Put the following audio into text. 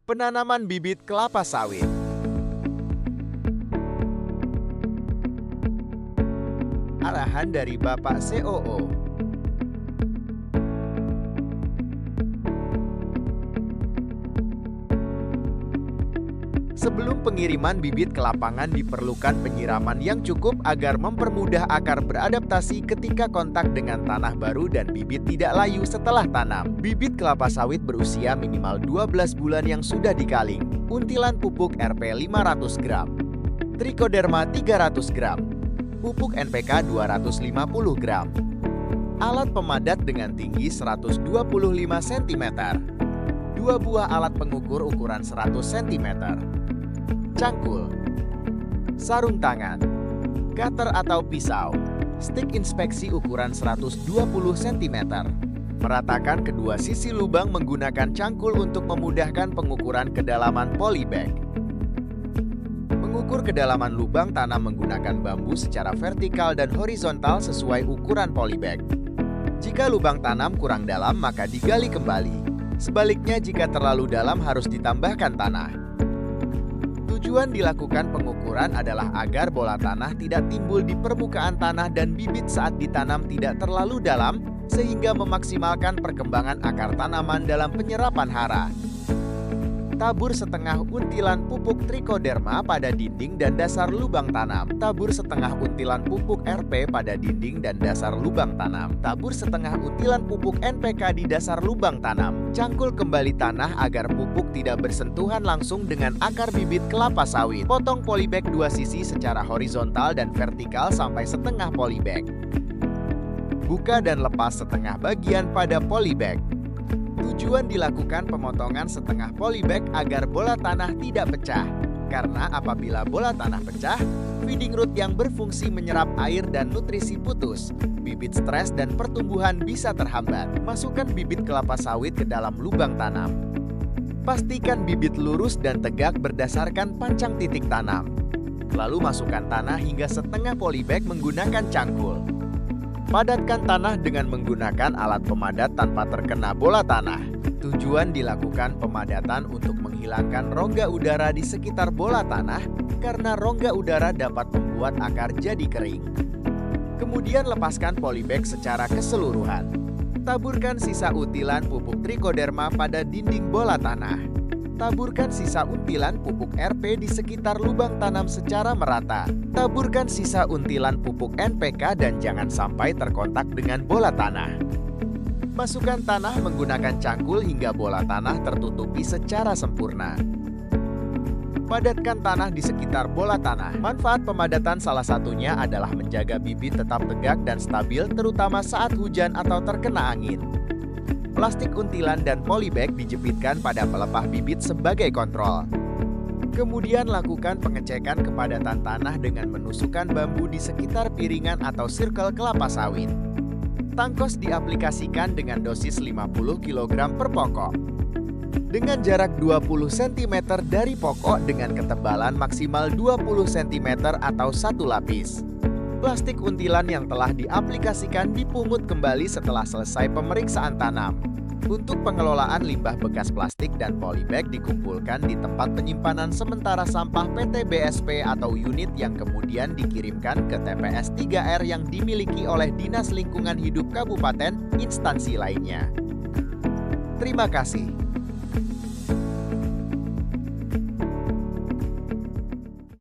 Penanaman bibit kelapa sawit. Arahan dari Bapak COO. Sebelum pengiriman bibit ke lapangan diperlukan penyiraman yang cukup agar mempermudah akar beradaptasi ketika kontak dengan tanah baru dan bibit tidak layu setelah tanam. Bibit kelapa sawit berusia minimal 12 bulan yang sudah dikaling. Untilan pupuk RP 500 gram. Trichoderma 300 gram. Pupuk NPK 250 gram. Alat pemadat dengan tinggi 125 cm. 2 buah alat pengukur ukuran 100 cm. Cangkul, sarung tangan, cutter atau pisau, stik inspeksi ukuran 120 cm. Meratakan kedua sisi lubang menggunakan cangkul untuk memudahkan pengukuran kedalaman polybag. Mengukur kedalaman lubang tanam menggunakan bambu secara vertikal dan horizontal sesuai ukuran polybag. Jika lubang tanam kurang dalam maka digali kembali. Sebaliknya jika terlalu dalam harus ditambahkan tanah. Tujuan dilakukan pengukuran adalah agar bola tanah tidak timbul di permukaan tanah dan bibit saat ditanam tidak terlalu dalam, sehingga memaksimalkan perkembangan akar tanaman dalam penyerapan hara. Tabur setengah untilan pupuk trichoderma pada dinding dan dasar lubang tanam. Tabur setengah untilan pupuk RP pada dinding dan dasar lubang tanam. Tabur setengah untilan pupuk NPK di dasar lubang tanam. Cangkul kembali tanah agar pupuk tidak bersentuhan langsung dengan akar bibit kelapa sawit. Potong polybag dua sisi secara horizontal dan vertikal sampai setengah polybag. Buka dan lepas setengah bagian pada polybag. Tujuan dilakukan pemotongan setengah polybag agar bola tanah tidak pecah. Karena apabila bola tanah pecah, feeding root yang berfungsi menyerap air dan nutrisi putus. Bibit stres dan pertumbuhan bisa terhambat. Masukkan bibit kelapa sawit ke dalam lubang tanam. Pastikan bibit lurus dan tegak berdasarkan pancang titik tanam. Lalu masukkan tanah hingga setengah polybag menggunakan cangkul. Padatkan tanah dengan menggunakan alat pemadat tanpa terkena bola tanah. Tujuan dilakukan pemadatan untuk menghilangkan rongga udara di sekitar bola tanah karena rongga udara dapat membuat akar jadi kering. Kemudian lepaskan polybag secara keseluruhan. Taburkan sisa utilan pupuk trichoderma pada dinding bola tanah. Taburkan sisa untilan pupuk RP di sekitar lubang tanam secara merata. Taburkan sisa untilan pupuk NPK dan jangan sampai terkontak dengan bola tanah. Masukkan tanah menggunakan cangkul hingga bola tanah tertutupi secara sempurna. Padatkan tanah di sekitar bola tanah. Manfaat pemadatan salah satunya adalah menjaga bibit tetap tegak dan stabil terutama saat hujan atau terkena angin. Plastik untilan dan polybag dijepitkan pada pelepah bibit sebagai kontrol. Kemudian lakukan pengecekan kepadatan tanah dengan menusukkan bambu di sekitar piringan atau sirkel kelapa sawit. Tangkos diaplikasikan dengan dosis 50 kg per pokok. Dengan jarak 20 cm dari pokok dengan ketebalan maksimal 20 cm atau satu lapis. Plastik untilan yang telah diaplikasikan dipungut kembali setelah selesai pemeriksaan tanam. Untuk pengelolaan limbah bekas plastik dan polybag dikumpulkan di tempat penyimpanan sementara sampah PT BSP atau unit yang kemudian dikirimkan ke TPS 3R yang dimiliki oleh Dinas Lingkungan Hidup Kabupaten, instansi lainnya. Terima kasih.